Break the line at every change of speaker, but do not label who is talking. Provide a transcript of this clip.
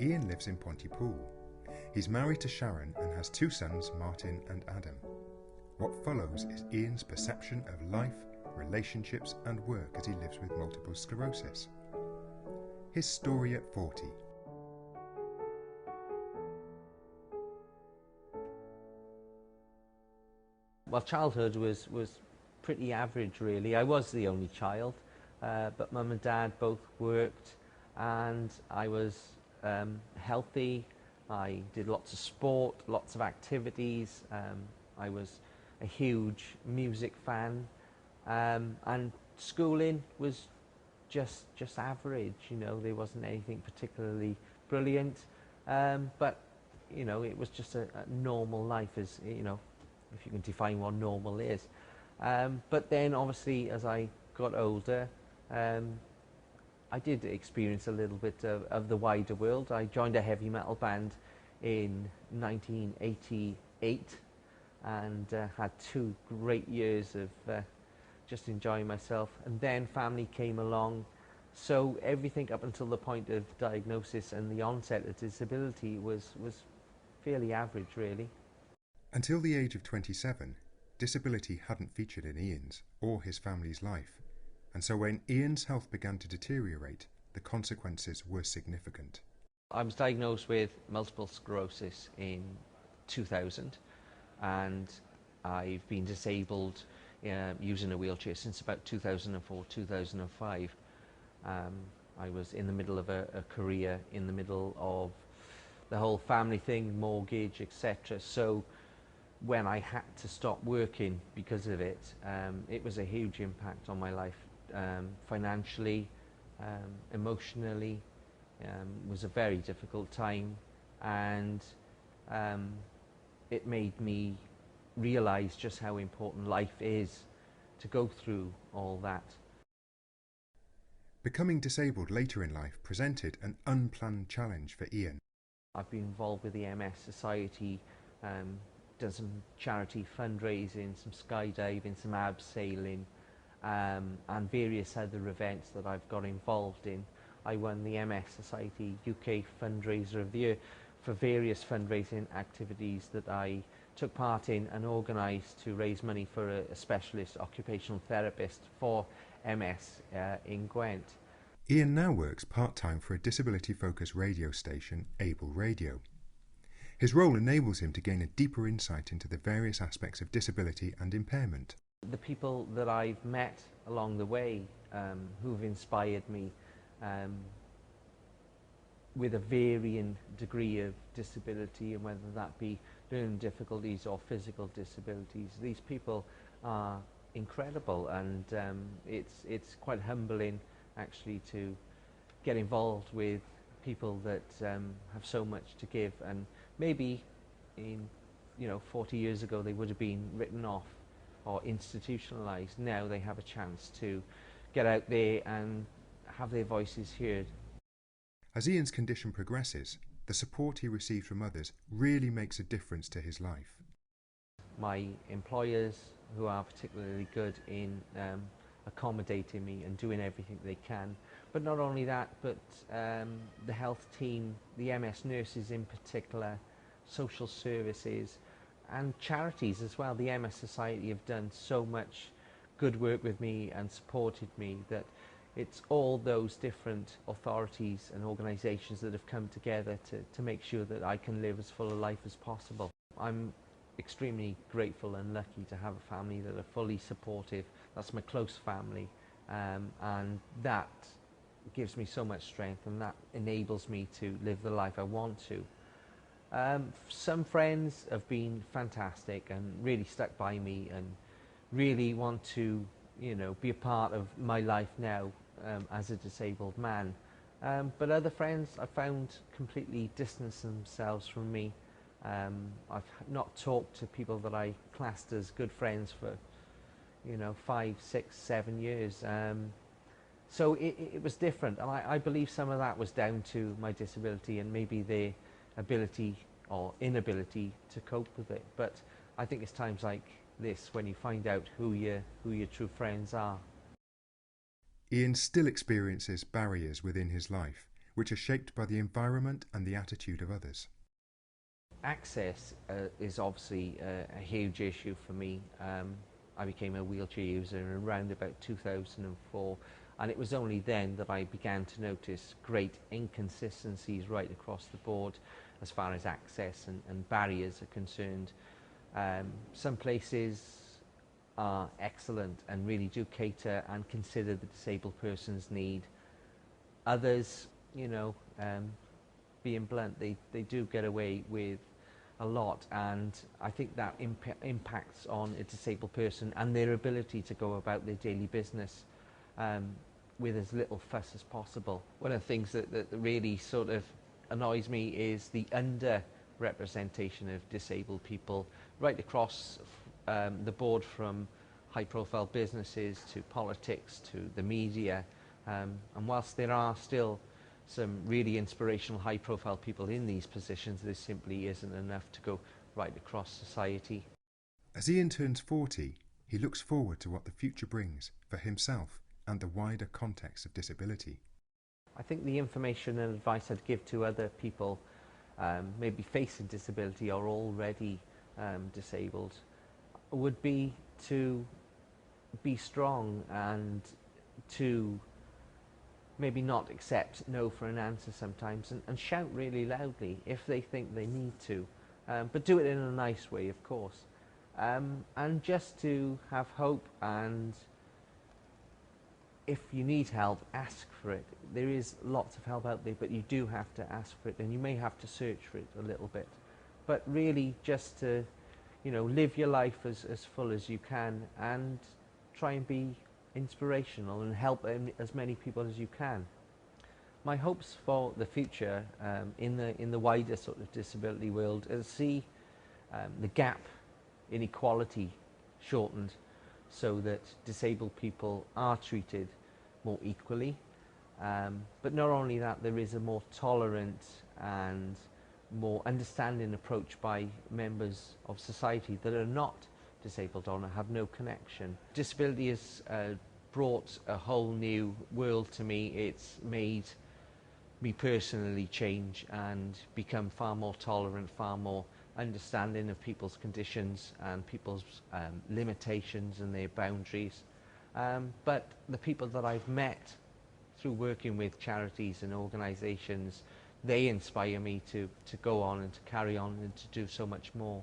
Ian lives in Pontypool. He's married to Sharon and has two sons, Martin and Adam. What follows is Ian's perception of life, relationships and work as he lives with multiple sclerosis. His story at 40.
Well, childhood was pretty average, really. I was the only child, but Mum and Dad both worked, and I was healthy. I did lots of sport, lots of activities. I was a huge music fan, and schooling was just average. You know, there wasn't anything particularly brilliant, but you know, it was just a normal life, as you know, if you can define what normal is. But then obviously as I got older, I did experience a little bit of the wider world. I joined a heavy metal band in 1988 and had 2 great years of just enjoying myself. And then family came along, so everything up until the point of diagnosis and the onset of disability was fairly average, really.
Until the age of 27, disability hadn't featured in Ian's or his family's life, and so when Ian's health began to deteriorate, the consequences were significant.
I was diagnosed with multiple sclerosis in 2000, and I've been disabled using a wheelchair since about 2004, 2005. I was in the middle of a career, in the middle of the whole family thing, mortgage, etc. So when I had to stop working because of it, it was a huge impact on my life, financially, emotionally. It was a very difficult time, and it made me realize just how important life is, to go through all that.
Becoming disabled later in life presented an unplanned challenge for Ian.
I've been involved with the MS Society, done some charity fundraising, some skydiving, some abseiling, and various other events that I've got involved in. I won the MS Society UK Fundraiser of the Year for various fundraising activities that I took part in and organised to raise money for a specialist occupational therapist for MS in Gwent.
Ian now works part-time for a disability-focused radio station, Able Radio. His role enables him to gain a deeper insight into the various aspects of disability and impairment.
The people that I've met along the way who've inspired me with a varying degree of disability, and whether that be learning difficulties or physical disabilities, these people are incredible, and it's quite humbling actually to get involved with people that have so much to give, and maybe in 40 years ago they would have been written off or institutionalized. Now they have a chance to get out there and have their voices heard.
As Ian's condition progresses, the support he receives from others really makes a difference to his life.
My employers, who are particularly good in accommodating me and doing everything they can, but not only that, but the health team, the MS nurses in particular, social services and charities as well. The MS Society have done so much good work with me and supported me, that it's all those different authorities and organisations that have come together to make sure that I can live as full a life as possible. I'm extremely grateful and lucky to have a family that are fully supportive. That's my close family, and that gives me so much strength, and that enables me to live the life I want to. Some friends have been fantastic and really stuck by me and really want to, be a part of my life now as a disabled man. But other friends I found completely distanced themselves from me. I've not talked to people that I classed as good friends for 5, 6, 7 years. So it was different, and I believe some of that was down to my disability and maybe their ability or inability to cope with it. But I think it's times like this when you find out who your true friends are.
Ian still experiences barriers within his life, which are shaped by the environment and the attitude of others.
Access is obviously a huge issue for me. I became a wheelchair user around about 2004, and it was only then that I began to notice great inconsistencies right across the board as far as access and barriers are concerned. Some places are excellent and really do cater and consider the disabled person's need. Others, being blunt, they do get away with a lot, and I think that impacts on a disabled person and their ability to go about their daily business with as little fuss as possible. One of the things that really sort of annoys me is the under-representation of disabled people right across the board, from high-profile businesses to politics to the media. And whilst there are still some really inspirational high-profile people in these positions, there simply isn't enough to go right across society.
As Ian turns 40, he looks forward to what the future brings for himself and the wider context of disability.
I think the information and advice I'd give to other people maybe facing disability or already disabled would be to be strong and to maybe not accept no for an answer sometimes, and shout really loudly if they think they need to, but do it in a nice way, of course, and just to have hope, and if you need help, ask for it. There is lots of help out there, but you do have to ask for it, and you may have to search for it a little bit, but really just to live your life as full as you can, and try and be inspirational and help as many people as you can. My hopes for the future in the wider sort of disability world is to see the gap in equality shortened, so that disabled people are treated more equally. But not only that, there is a more tolerant and more understanding approach by members of society that are not disabled or have no connection. Disability has brought a whole new world to me. It's made me personally change and become far more tolerant, far more understanding of people's conditions and people's limitations and their boundaries. But the people that I've met through working with charities and organisations, they inspire me to go on and to carry on and to do so much more.